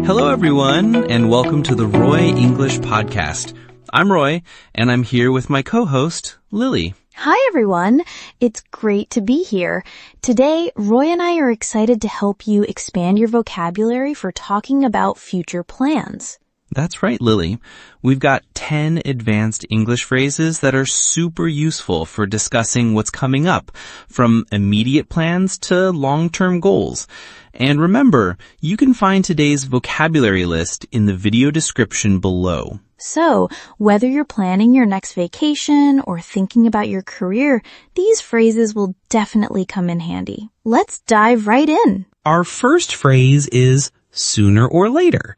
Hello, everyone, and welcome to the Roy English Podcast. I'm Roy, and I'm here with my co-host, Lily. Hi, everyone. It's great to be here. Today, Roy and I are excited to help you expand your vocabulary for talking about future plans. That's right, Lily. We've got 10 advanced English phrases that are super useful for discussing what's coming up, from immediate plans to long-term goals. And remember, you can find today's vocabulary list in the video description below. So, whether you're planning your next vacation or thinking about your career, these phrases will definitely come in handy. Let's dive right in. Our first phrase is sooner or later.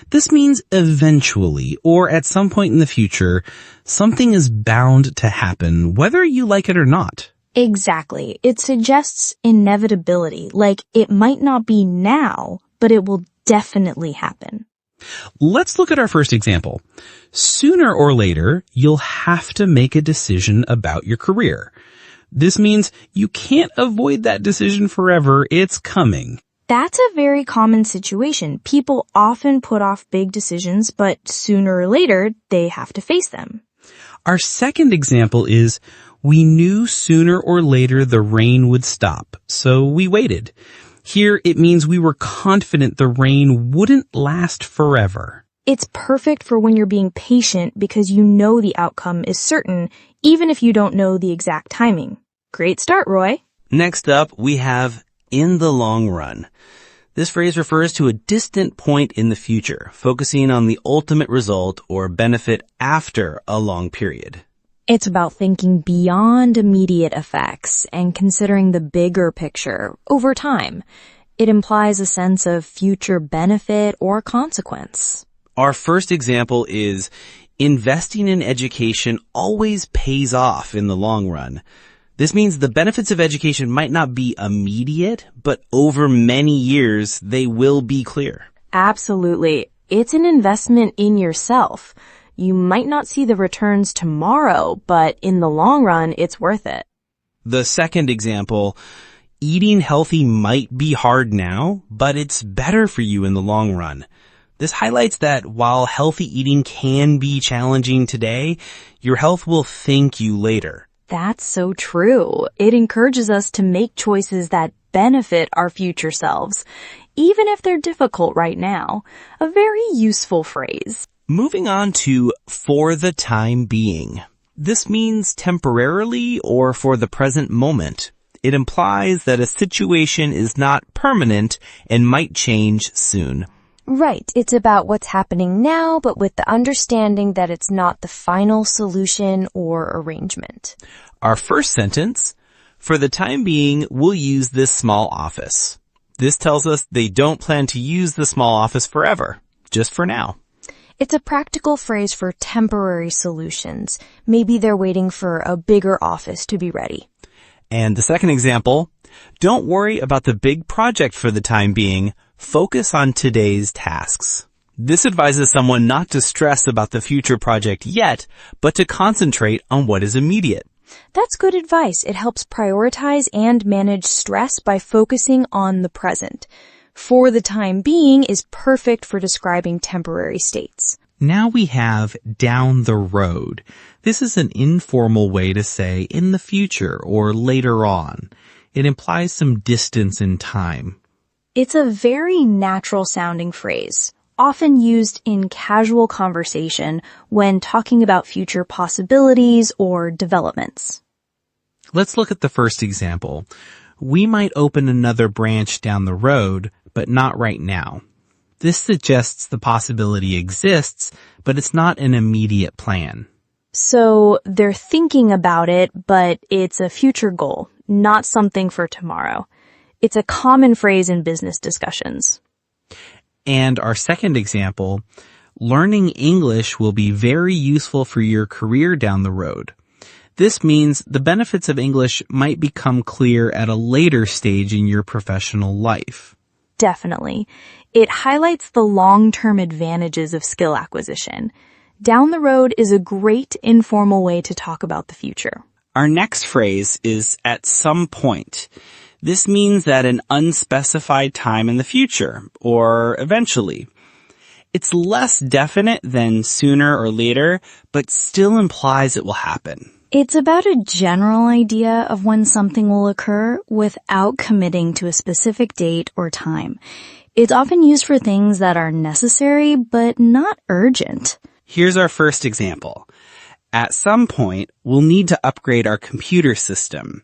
This means eventually, or at some point in the future, something is bound to happen, whether you like it or not. Exactly. It suggests inevitability, like it might not be now, but it will definitely happen. Let's look at our first example. Sooner or later, you'll have to make a decision about your career. This means you can't avoid that decision forever. It's coming. That's a very common situation. People often put off big decisions, but sooner or later, they have to face them. Our second example is, we knew sooner or later the rain would stop, so we waited. Here, it means we were confident the rain wouldn't last forever. It's perfect for when you're being patient because you know the outcome is certain, even if you don't know the exact timing. Great start, Roy. Next up, we have in the long run. This phrase refers to a distant point in the future, focusing on the ultimate result or benefit after a long period. It's about thinking beyond immediate effects and considering the bigger picture over time. It implies a sense of future benefit or consequence. Our first example is, investing in education always pays off in the long run. This means the benefits of education might not be immediate, but over many years, they will be clear. Absolutely. It's an investment in yourself. You might not see the returns tomorrow, but in the long run, it's worth it. The second example, eating healthy might be hard now, but it's better for you in the long run. This highlights that while healthy eating can be challenging today, your health will thank you later. That's so true. It encourages us to make choices that benefit our future selves, even if they're difficult right now. A very useful phrase. Moving on to for the time being. This means temporarily or for the present moment. It implies that a situation is not permanent and might change soon. Right. It's about what's happening now, but with the understanding that it's not the final solution or arrangement. Our first sentence, for the time being, we'll use this small office. This tells us they don't plan to use the small office forever, just for now. It's a practical phrase for temporary solutions. Maybe they're waiting for a bigger office to be ready. And the second example, don't worry about the big project for the time being. Focus on today's tasks. This advises someone not to stress about the future project yet, but to concentrate on what is immediate. That's good advice. It helps prioritize and manage stress by focusing on the present. For the time being is perfect for describing temporary states. Now we have down the road. This is an informal way to say in the future or later on. It implies some distance in time. It's a very natural sounding phrase, often used in casual conversation when talking about future possibilities or developments. Let's look at the first example. We might open another branch down the road, but not right now. This suggests the possibility exists, but it's not an immediate plan. So they're thinking about it, but it's a future goal, not something for tomorrow. It's a common phrase in business discussions. And our second example, learning English will be very useful for your career down the road. This means the benefits of English might become clear at a later stage in your professional life. Definitely. It highlights the long-term advantages of skill acquisition. Down the road is a great informal way to talk about the future. Our next phrase is at some point. This means at an unspecified time in the future, or eventually. It's less definite than sooner or later, but still implies it will happen. It's about a general idea of when something will occur without committing to a specific date or time. It's often used for things that are necessary but not urgent. Here's our first example. At some point, we'll need to upgrade our computer system.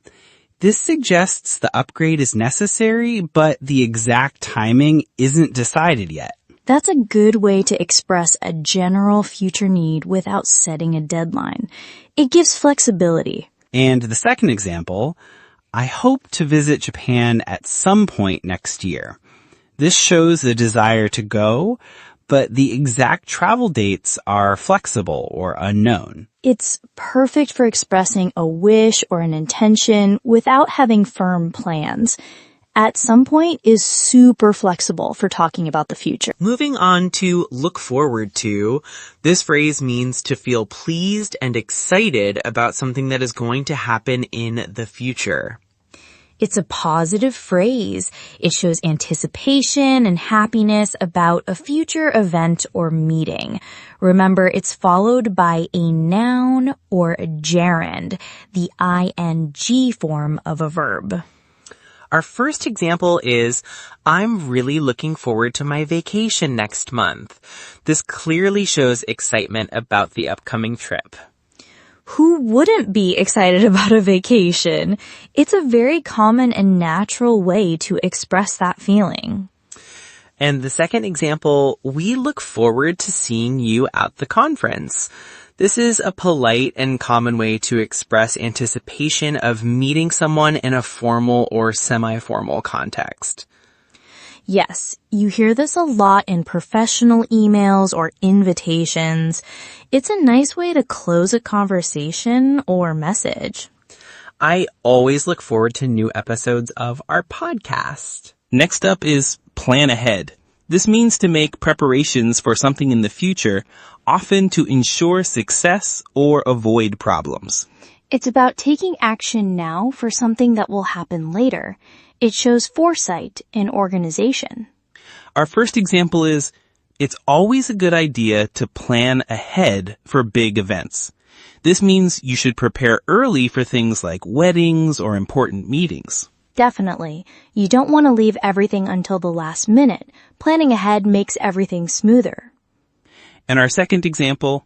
This suggests the upgrade is necessary, but the exact timing isn't decided yet. That's a good way to express a general future need without setting a deadline. It gives flexibility. And the second example, I hope to visit Japan at some point next year. This shows the desire to go, but the exact travel dates are flexible or unknown. It's perfect for expressing a wish or an intention without having firm plans. At some point is super flexible for talking about the future. Moving on to look forward to, this phrase means to feel pleased and excited about something that is going to happen in the future. It's a positive phrase. It shows anticipation and happiness about a future event or meeting. Remember, it's followed by a noun or a gerund, the ing form of a verb. Our first example is, I'm really looking forward to my vacation next month. This clearly shows excitement about the upcoming trip. Who wouldn't be excited about a vacation? It's a very common and natural way to express that feeling. And the second example, we look forward to seeing you at the conference. This is a polite and common way to express anticipation of meeting someone in a formal or semi-formal context. Yes, you hear this a lot in professional emails or invitations. It's a nice way to close a conversation or message. I always look forward to new episodes of our podcast. Next up is plan ahead. This means to make preparations for something in the future, often to ensure success or avoid problems. It's about taking action now for something that will happen later. It shows foresight and organization. Our first example is, it's always a good idea to plan ahead for big events. This means you should prepare early for things like weddings or important meetings. Definitely. You don't want to leave everything until the last minute. Planning ahead makes everything smoother. And our second example,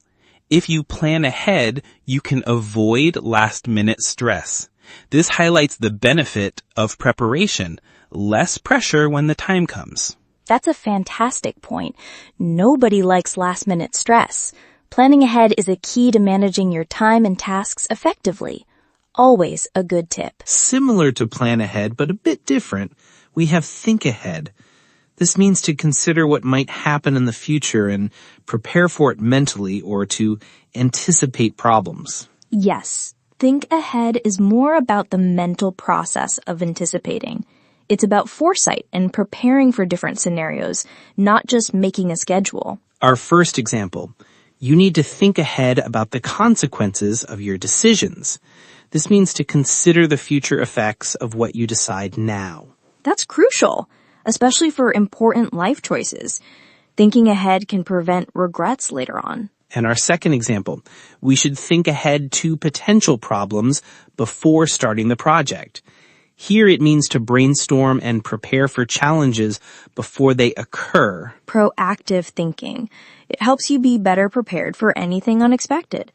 if you plan ahead, you can avoid last-minute stress. This highlights the benefit of preparation, less pressure when the time comes. That's a fantastic point. Nobody likes last-minute stress. Planning ahead is a key to managing your time and tasks effectively. Always a good tip. Similar to plan ahead, but a bit different, we have think ahead. This means to consider what might happen in the future and prepare for it mentally or to anticipate problems. Yes. Think ahead is more about the mental process of anticipating. It's about foresight and preparing for different scenarios, not just making a schedule. Our first example, you need to think ahead about the consequences of your decisions. This means to consider the future effects of what you decide now. That's crucial, especially for important life choices. Thinking ahead can prevent regrets later on. And our second example, we should think ahead to potential problems before starting the project. Here it means to brainstorm and prepare for challenges before they occur. Proactive thinking. It helps you be better prepared for anything unexpected.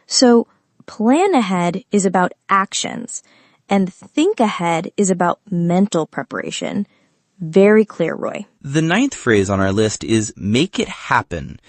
So, plan ahead is about actions, and think ahead is about mental preparation. Very clear, Roy. The ninth phrase on our list is make it happen.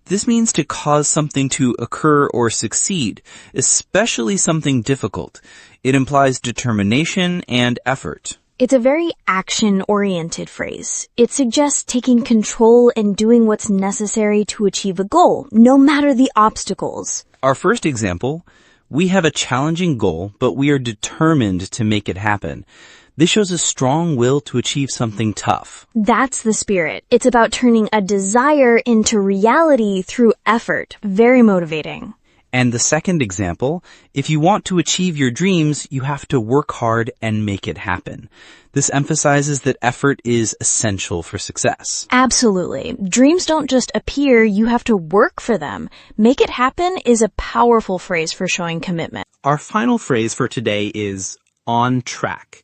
This means to cause something to occur or succeed, especially something difficult. It implies determination and effort. It's a very action-oriented phrase. It suggests taking control and doing what's necessary to achieve a goal, no matter the obstacles. Our first example, we have a challenging goal, but we are determined to make it happen. This shows a strong will to achieve something tough. That's the spirit. It's about turning a desire into reality through effort. Very motivating. And the second example, if you want to achieve your dreams, you have to work hard and make it happen. This emphasizes that effort is essential for success. Absolutely. Dreams don't just appear, you have to work for them. Make it happen is a powerful phrase for showing commitment. Our final phrase for today is on track.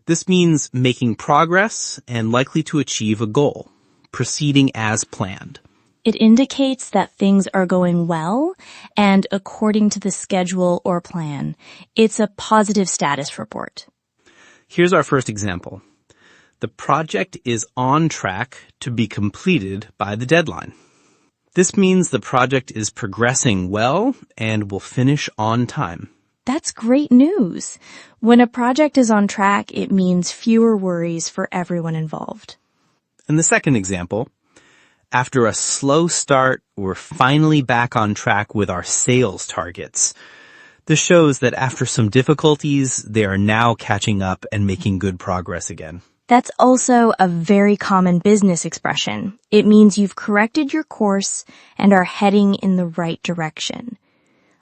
This means making progress and likely to achieve a goal, proceeding as planned. It indicates that things are going well and according to the schedule or plan. It's a positive status report. Here's our first example. The project is on track to be completed by the deadline. This means the project is progressing well and will finish on time. That's great news. When a project is on track, it means fewer worries for everyone involved. And the second example, after a slow start, we're finally back on track with our sales targets. This shows that after some difficulties, they are now catching up and making good progress again. That's also a very common business expression. It means you've corrected your course and are heading in the right direction.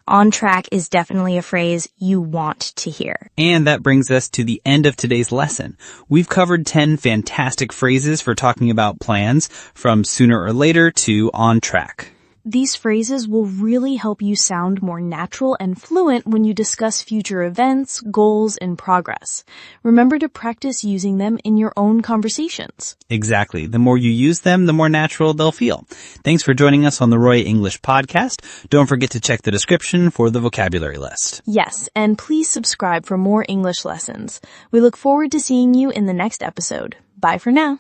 On track is definitely a phrase you want to hear. And that brings us to the end of today's lesson. We've covered 10 fantastic phrases for talking about plans, from sooner or later to on track. These phrases will really help you sound more natural and fluent when you discuss future events, goals, and progress. Remember to practice using them in your own conversations. Exactly. The more you use them, the more natural they'll feel. Thanks for joining us on the Roy English Podcast. Don't forget to check the description for the vocabulary list. Yes, and please subscribe for more English lessons. We look forward to seeing you in the next episode. Bye for now.